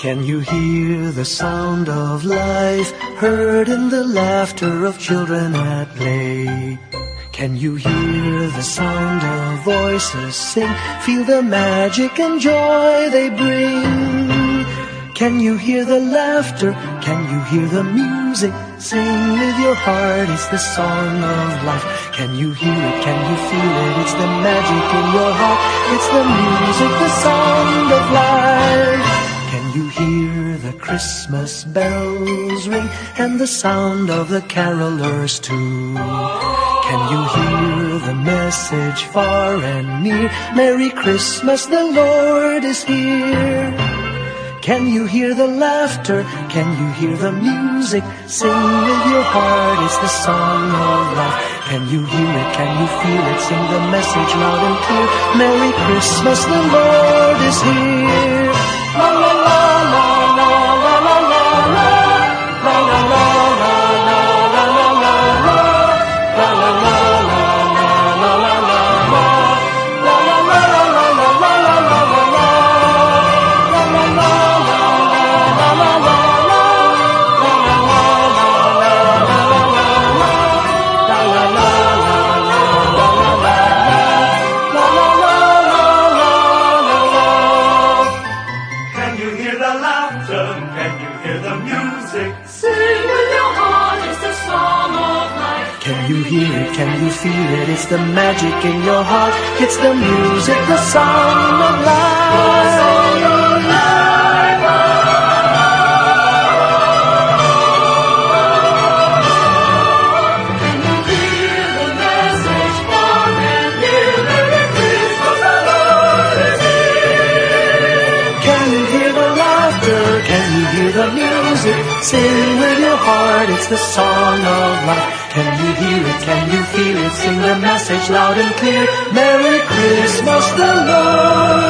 Can you hear the sound of life heard in the laughter of children at play? Can you hear the sound of voices sing, feel the magic and joy they bring? Can you hear the laughter? Can you hear the music? Sing with your heart, it's the song of life. Can you hear it? Can you feel it? It's the magic in your heart. It's the music, the sound of life. Can you hear the Christmas bells ring and the sound of the carolers too? Can you hear the message far and near? Merry Christmas, the Lord is here. Can you hear the laughter? Can you hear the music? Sing with your heart, it's the song of life. Can you hear it? Can you feel it? Sing the message loud and clear. Merry Christmas, the Lord is here. La la la la la la la la la la la la la la la la la Can you feel it? It's the magic in your heart. It's the music, the song of life. Can you hear the message far and near? Merry Christmas, the Lord is here. Can you hear the laughter? Can you hear the music? Sing with your heart, it's the song of life. Can you hear it? Can you feel it? Sing the message loud and clear. Merry Christmas, the Lord